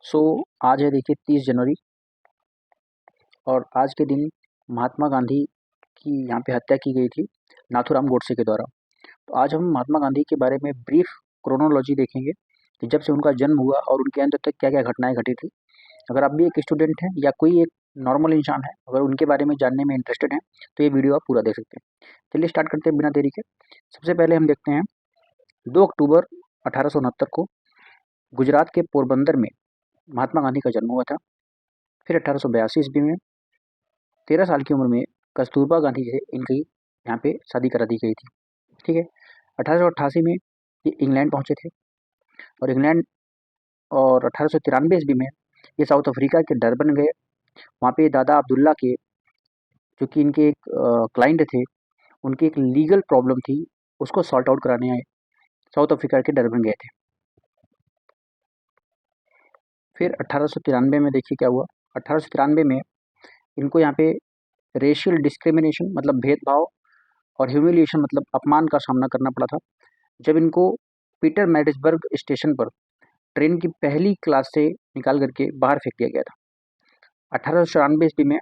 सो आज है देखिए 30 जनवरी और आज के दिन महात्मा गांधी की यहाँ पे हत्या की गई थी नाथूराम गोडसे के द्वारा। तो आज हम महात्मा गांधी के बारे में ब्रीफ क्रोनोलॉजी देखेंगे कि जब से उनका जन्म हुआ और उनके अंत तक क्या क्या घटनाएं घटी थी। अगर आप भी एक स्टूडेंट हैं या कोई एक नॉर्मल इंसान है, अगर उनके बारे में जानने में इंटरेस्टेड हैं तो ये वीडियो आप पूरा देख सकते हैं। चलिए स्टार्ट करते हैं बिना देरी के। सबसे पहले हम देखते हैं 2 अक्टूबर 1869 को गुजरात के पोरबंदर में महात्मा गांधी का जन्म हुआ था। फिर 1882 ईस्वी में 13 साल की उम्र में कस्तूरबा गांधी से इनकी यहाँ पे शादी करा दी गई थी। ठीक है। 1888 में ये इंग्लैंड पहुँचे थे और इंग्लैंड और 1893 ईस्वी में ये साउथ अफ्रीका के डरबन गए। वहाँ पे दादा अब्दुल्ला के जो कि इनके एक क्लाइंट थे, उनकी एक लीगल प्रॉब्लम थी, उसको सॉर्ट आउट कराने आए, साउथ अफ्रीका के डरबन गए थे। फिर 1893 में देखिए क्या हुआ। 1893 में इनको यहाँ पे रेशियल डिस्क्रिमिनेशन मतलब भेदभाव और ह्यूमिलिएशन मतलब अपमान का सामना करना पड़ा था, जब इनको पीटर मैरिट्सबर्ग स्टेशन पर ट्रेन की पहली क्लास से निकाल करके बाहर फेंक दिया गया था। 1894 ईस्वी में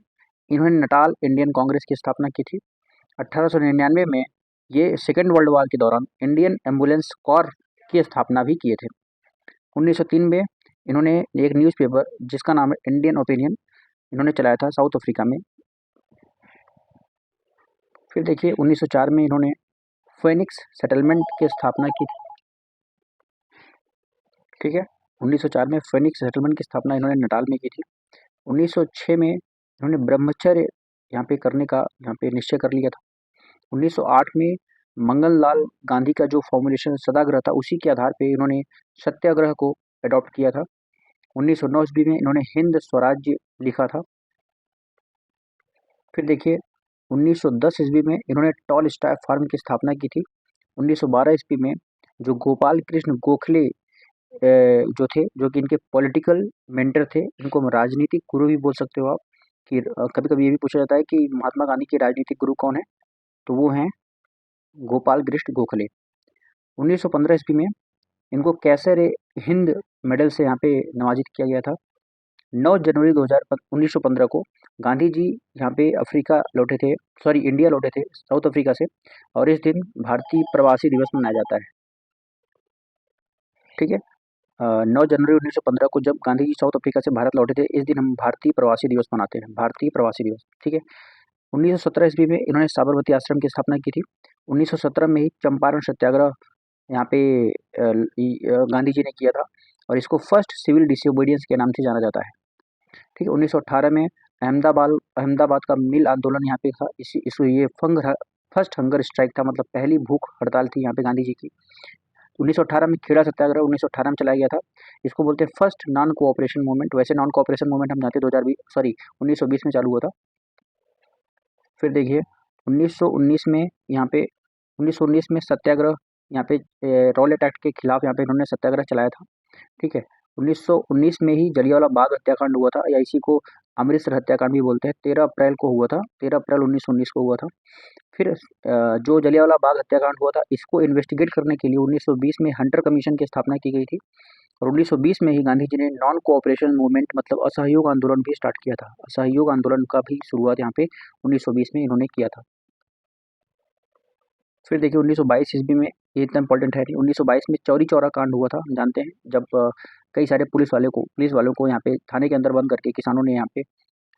इन्होंने नटाल इंडियन कांग्रेस की स्थापना की थी। 1899 में ये सेकेंड वर्ल्ड वॉर के दौरान इंडियन एम्बुलेंस कॉर की स्थापना भी किए थे। 1903 में इन्होंने एक न्यूज़पेपर जिसका नाम है इंडियन ओपिनियन इन्होंने चलाया था साउथ अफ्रीका में। फिर देखिए 1904 में इन्होंने फेनिक्स सेटलमेंट की स्थापना की थी। ठीक है। 1904 में फेनिक्स सेटलमेंट की स्थापना इन्होंने नटाल में की थी। 1906 में इन्होंने ब्रह्मचर्य यहाँ पे करने का यहाँ पे निश्चय कर लिया था। 1908 में मंगल लाल गांधी का जो फॉर्मुलेशन सत्याग्रह था, उसी के आधार पे इन्होंने सत्याग्रह को अडॉप्ट किया था। 1909 ईस्वी में इन्होंने हिंद स्वराज्य लिखा था। फिर देखिए 1910 ईस्वी में इन्होंने टॉल स्टाफ फार्म की स्थापना की थी। 1912 ईस्वी में जो गोपाल कृष्ण गोखले जो थे, जो कि इनके पॉलिटिकल मेंटर थे, इनको हम राजनीतिक गुरु भी बोल सकते हो आप, कि कभी-कभी ये भी पूछा जाता है कि महात्मा गांधी के राजनीतिक गुरु कौन है, तो वो हैं गोपाल कृष्ण गोखले। 1915 ईस्वी में इनको कैसर-ए-हिंद मेडल से यहाँ पे नवाजित किया गया था। 9 जनवरी 1915 को गांधी जी यहाँ पे इंडिया लौटे थे साउथ अफ्रीका से, और इस दिन भारतीय प्रवासी दिवस मनाया जाता है। ठीक है। 9 जनवरी 1915 को जब गांधी जी साउथ अफ्रीका से भारत लौटे थे, इस दिन हम भारतीय प्रवासी दिवस मनाते हैं, भारतीय प्रवासी दिवस। ठीक है। 1917 ईस्वी में इन्होंने साबरमती आश्रम की स्थापना की थी। 1917 में ही चंपारण सत्याग्रह यहाँ पे गांधी जी ने किया था, और इसको फर्स्ट सिविल डिसोबीडियंस के नाम से जाना जाता है। ठीक है। 1918 में अहमदाबाद का मिल आंदोलन यहाँ पे था। ये फर्स्ट हंगर स्ट्राइक था, मतलब पहली भूख हड़ताल थी यहाँ पे गांधी जी की। 1918 में खेड़ा सत्याग्रह 1918 में चलाया गया था। इसको बोलते हैं फर्स्ट नॉन कोऑपरेशन मूवमेंट। वैसे नॉन कोऑपरेशन मूवमेंट हम जानते हैं 1920 में चालू हुआ था। फिर देखिए 1919 में यहाँ पे 1919 में सत्याग्रह यहाँ पे रॉलेट एक्ट के खिलाफ यहाँ पे इन्होंने सत्याग्रह चलाया था। ठीक है। 1919 में ही जलियांवाला बाग हत्याकांड हुआ था, या इसी को अमृतसर हत्याकांड भी बोलते हैं। 13 अप्रैल को हुआ था, 13 अप्रैल 1919 को हुआ था। फिर जो जलियांवाला बाग हत्याकांड हुआ था, इसको इन्वेस्टिगेट करने के लिए 1920 में हंटर कमीशन की स्थापना की गई थी, और 1920 में ही गांधी जी ने नॉन कोऑपरेशन मूवमेंट मतलब असहयोग आंदोलन भी स्टार्ट किया था। असहयोग आंदोलन का भी शुरुआत यहाँ पे 1920 में इन्होंने किया था। फिर देखिए 1922 ईस्वी में, ये इतना इंपॉर्टेंट है, 1922 में चौरी चौरा कांड हुआ था, हम जानते हैं, जब कई सारे पुलिस वालों को यहाँ पे थाने के अंदर बंद करके किसानों ने यहाँ पे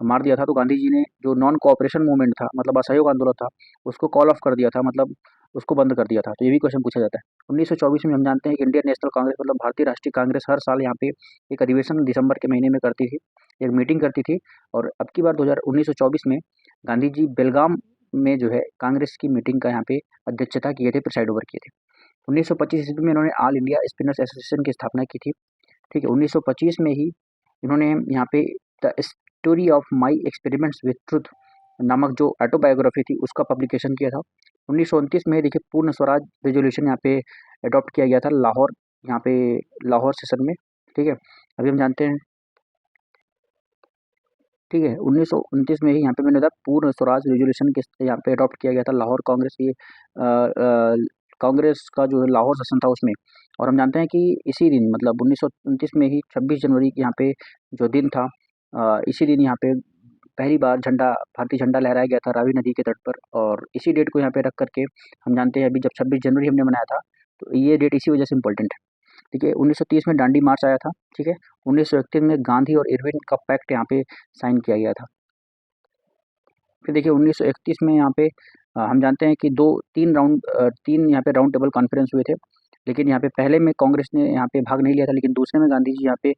मार दिया था। तो गांधी जी ने जो नॉन कोऑपरेशन मूवमेंट था, मतलब असहयोग आंदोलन था, उसको कॉल ऑफ कर दिया था, मतलब उसको बंद कर दिया था। तो ये भी क्वेश्चन पूछा जाता है। 1924 में हम जानते हैं कि इंडियन नेशनल कांग्रेस मतलब भारतीय राष्ट्रीय कांग्रेस हर साल यहाँ पे एक अधिवेशन दिसंबर के महीने में करती थी, एक मीटिंग करती थी, और अब की बार 1924 में गांधी जी बेलगाम में जो है कांग्रेस की मीटिंग का यहाँ पे अध्यक्षता किए थे, प्रिसाइड ओवर किए थे। 1925 ईस्वी में इन्होंने ऑल इंडिया स्पिनर्स एसोसिएशन की स्थापना की थी। ठीक है। 1925 में ही इन्होंने यहाँ पे the story of my experiments with truth नामक जो ऑटोबायोग्राफी थी, उसका पब्लिकेशन किया था। 1929 में देखिए पूर्ण स्वराज रेजोल्यूशन यहाँ पे अडॉप्ट किया गया था लाहौर, यहाँ पे लाहौर सेशन में। ठीक है। अभी हम जानते हैं, ठीक है, 1929 में ही यहाँ पे मैंने बताया पूर्ण स्वराज रेजोल्यूशन के यहाँ पे अडॉप्ट किया गया था लाहौर कांग्रेस की कांग्रेस का जो है लाहौर सेशन था उसमें। और हम जानते हैं कि इसी दिन मतलब 1929 में ही 26 जनवरी यहाँ पे जो दिन था, इसी दिन यहाँ पे पहली बार भारतीय झंडा लहराया गया था रावी नदी के तट पर। और इसी डेट को यहाँ पे रख करके हम जानते हैं अभी जब 26 जनवरी हमने मनाया था, तो ये डेट इसी वजह से इम्पोर्टेंट है। ठीक है, 1930 में दांडी मार्च आया था। ठीक है, 1931 में गांधी और इरविन का पैक्ट यहाँ पे साइन किया गया था। फिर देखिए 1931 में यहाँ पे हम जानते हैं कि तीन यहाँ पे राउंड टेबल कॉन्फ्रेंस हुए थे। लेकिन यहाँ पे पहले में कांग्रेस ने यहाँ पे भाग नहीं लिया था, लेकिन दूसरे में गांधी जी यहाँ पे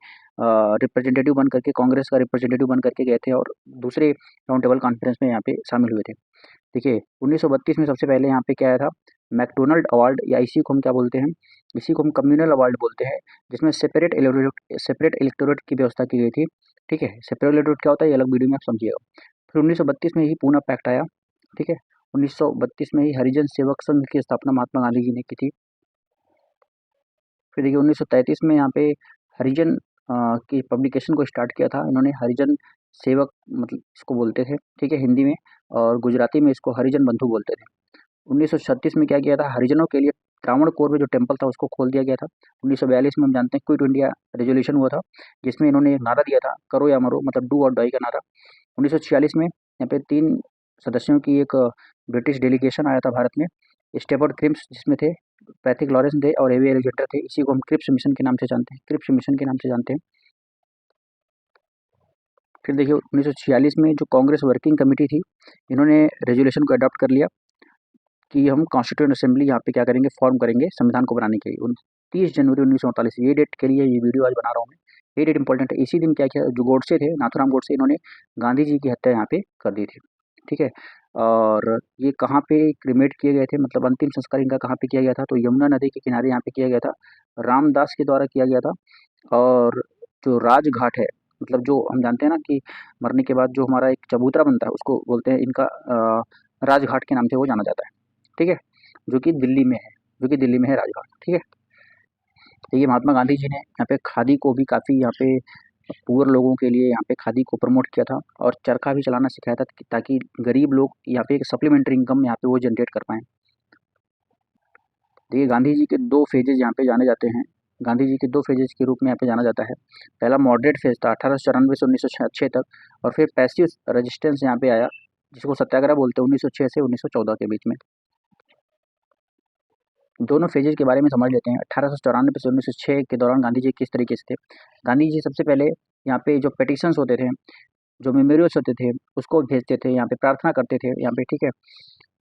रिप्रेजेंटेटिव बन करके, कांग्रेस का रिप्रेजेंटेटिव बन करके गए थे और दूसरे राउंड टेबल कॉन्फ्रेंस में यहाँ पे शामिल हुए थे। देखिए 1932 में सबसे पहले यहाँ पे क्या आया था, मैकडोनल्ड अवार्ड, या इसी को हम क्या बोलते हैं, इसी को हम कम्युनल अवार्ड बोलते हैं, जिसमें सेपरेट इलेक्टोरेट की व्यवस्था की गई थी। ठीक है, सेपरेट इलेक्टोरेट क्या होता है ये अलग वीडियो में आप समझिएगा। फिर 1932 में ही पूना पैक्ट आया। ठीक है, 1932 में ही हरिजन सेवक संघ की स्थापना महात्मा गांधी जी ने की थी। फिर देखिए 1933 में यहाँ पे हरिजन की पब्लिकेशन को स्टार्ट किया था इन्होंने, हरिजन सेवक मतलब इसको बोलते थे। ठीक है, हिंदी में, और गुजराती में इसको हरिजन बंधु बोलते थे। 1936 में क्या किया था, हरिजनों के लिए त्रावणकोर में जो टेम्पल था उसको खोल दिया गया था। 1942 में हम जानते हैं क्विट इंडिया रेजोल्यूशन हुआ था, जिसमें इन्होंने एक नारा दिया था, करो या मरो, मतलब डू और डाई का नारा। 1946 में यहाँ पे 3 सदस्यों की एक ब्रिटिश डेलीगेशन आया था भारत में, स्टेफर्ड क्रिप्स जिसमें थे, पैथिक लॉरेंस डे और एवी एलेक्जेंडर थे। इसी को हम क्रिप्स मिशन के नाम से जानते हैं, क्रिप्स मिशन के नाम से जानते हैं। फिर देखिए 1946 में जो कांग्रेस वर्किंग कमेटी थी, इन्होंने रेजोल्यूशन को अडॉप्ट कर लिया कि हम कॉन्स्टिट्यूएंट असेंबली यहाँ पे क्या करेंगे, फॉर्म करेंगे संविधान को बनाने के लिए। 29 जनवरी 1948, ये डेट के लिए ये वीडियो आज बना रहा हूँ मैं, ये डेट इंपॉर्टेंट है। इसी दिन क्या किया, जो गोडसे थे, नाथूराम गोडसे, इन्होंने गांधी जी की हत्या यहाँ पे कर दी थी। ठीक है, और ये कहाँ पे क्रिमेट किए गए थे, मतलब अंतिम संस्कार इनका कहाँ पे किया गया था, तो यमुना नदी के किनारे यहाँ पे किया गया था, रामदास के द्वारा किया गया था। और जो राजघाट है, मतलब जो हम जानते हैं ना कि मरने के बाद जो हमारा एक चबूतरा बनता है उसको बोलते हैं, इनका राजघाट के नाम से वो जाना जाता है। ठीक है, जो कि दिल्ली में है, राजघाट। ठीक है, तो ये महात्मा गांधी जी ने यहाँ पे खादी को भी काफ़ी यहाँ पे पुअर लोगों के लिए यहाँ पे खादी को प्रमोट किया था, और चरखा भी चलाना सिखाया था ताकि गरीब लोग यहाँ पे एक सप्लीमेंट्री इनकम यहाँ पे वो जनरेट कर पाएँ। देखिए गांधी जी के 2 फेजेज़ यहाँ पे जाने जाते हैं, गांधी जी के 2 फेजेज़ के रूप में यहाँ पे जाना जाता है। पहला मॉडरेट फेज़ था 1894 से 1906 तक, और फिर पैसिव रेजिस्टेंस यहाँ पे आया, जिसको सत्याग्रह बोलते हैं, 1906 से 1914 के बीच में। दोनों फेजेज़ के बारे में समझ लेते हैं। 1894 से 1906 के दौरान गांधी जी किस तरीके से थे। गांधी जी सबसे पहले यहाँ पे जो पेटिशंस होते थे, जो मेमोरियल्स होते थे, उसको भेजते थे, यहाँ पे प्रार्थना करते थे यहाँ पे। ठीक है,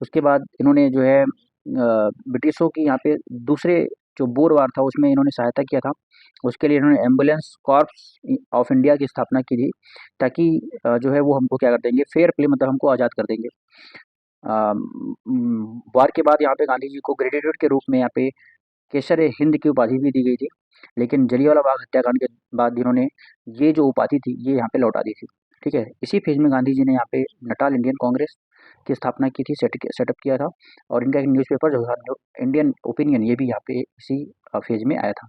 उसके बाद इन्होंने जो है ब्रिटिशों की यहाँ पे दूसरे जो बोर वार था उसमें इन्होंने सहायता किया था। उसके लिए इन्होंने एम्बुलेंस कॉर्प्स ऑफ इंडिया की स्थापना की थी, ताकि जो है वो हमको क्या कर देंगे, फेयर प्ले, मतलब हमको आज़ाद कर देंगे। वार के बाद यहाँ पे गांधी जी को ग्रेजुएट के रूप में यहाँ पे केसर ए हिंद की उपाधि भी दी गई थी, लेकिन जलियांवाला बाग हत्याकांड के बाद इन्होंने ये जो उपाधि थी ये यहाँ पे लौटा दी थी। ठीक है, इसी फेज में गांधी जी ने यहाँ पे नटाल इंडियन कांग्रेस की स्थापना की थी, सेटअप किया था, और इनका एक न्यूज़पेपर जो था इंडियन ओपिनियन, ये भी यहाँ पे इसी फेज में आया था।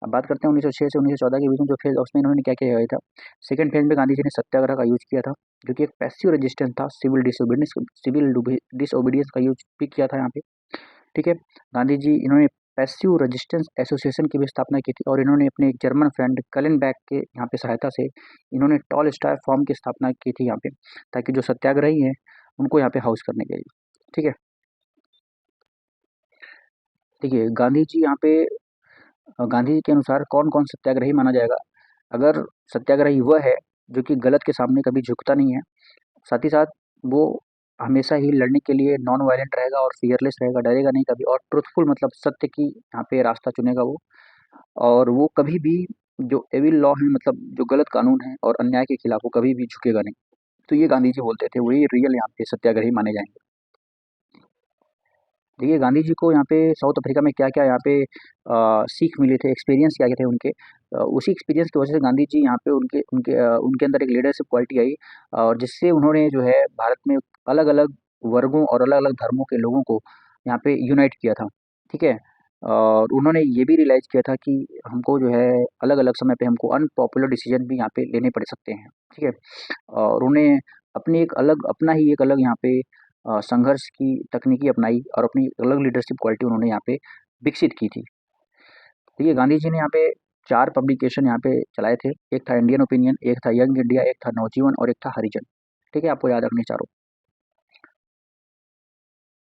अब बात करते हैं 1906 से 1914 के बीच में जो फेज, उसमें इन्होंने क्या किया गया था। सेकंड फेज में गांधी जी ने सत्याग्रह का यूज किया था, जो कि एक पैसिव रेजिस्टेंस था, सिविल डिसोबीडियंस का यूज भी किया था यहाँ पे। ठीक है, गांधी जी इन्होंने पैसिव रेजिस्टेंस एसोसिएशन की भी स्थापना की थी, और इन्होंने अपने एक जर्मन फ्रेंड कलेन बैक के यहाँ पे सहायता से इन्होंने टॉल स्टार फॉर्म की स्थापना की थी यहाँ पे, ताकि जो सत्याग्रही हैं उनको यहाँ पे हाउस करने के लिए। ठीक है, देखिए गांधी जी यहाँ पे गांधी जी के अनुसार कौन कौन सत्याग्रही माना जाएगा। अगर सत्याग्रही वह है जो कि गलत के सामने कभी झुकता नहीं है, साथ ही साथ वो हमेशा ही लड़ने के लिए नॉन वायलेंट रहेगा और फियरलेस रहेगा, डरेगा नहीं कभी, और ट्रुथफुल मतलब सत्य की यहाँ पे रास्ता चुनेगा वो। और वो कभी भी जो एविल लॉ है, मतलब जो गलत कानून है और अन्याय के खिलाफ, वो कभी भी झुकेगा नहीं। तो ये गांधी जी बोलते थे, वही रियल यहाँ पे सत्याग्रही माने जाएंगे। देखिए गांधी जी को यहाँ पे साउथ अफ्रीका में क्या क्या यहाँ पे सीख मिले थे, एक्सपीरियंस क्या क्या थे उनके, उसी एक्सपीरियंस की वजह से गांधी जी यहाँ पे उनके उनके उनके अंदर एक लीडरशिप क्वालिटी आई, और जिससे उन्होंने जो है भारत में अलग अलग वर्गों और अलग अलग धर्मों के लोगों को यहाँ पे यूनाइट किया था। ठीक है, और उन्होंने ये भी रियलाइज़ किया था कि हमको जो है अलग अलग समय पे हमको अनपॉपुलर डिसीजन भी यहाँ पे लेने पड़ सकते हैं। ठीक है, और उन्हें अपनी एक अलग, अपना ही एक अलग यहाँ पे संघर्ष की तकनीकी अपनाई और अपनी अलग लीडरशिप क्वालिटी उन्होंने यहाँ पे विकसित की थी। देखिए गांधी जी ने यहाँ पे 4 पब्लिकेशन यहाँ पे चलाए थे। एक था इंडियन ओपिनियन, एक था यंग इंडिया, एक था नवजीवन और एक था हरिजन। ठीक है, आपको याद रखने चारों।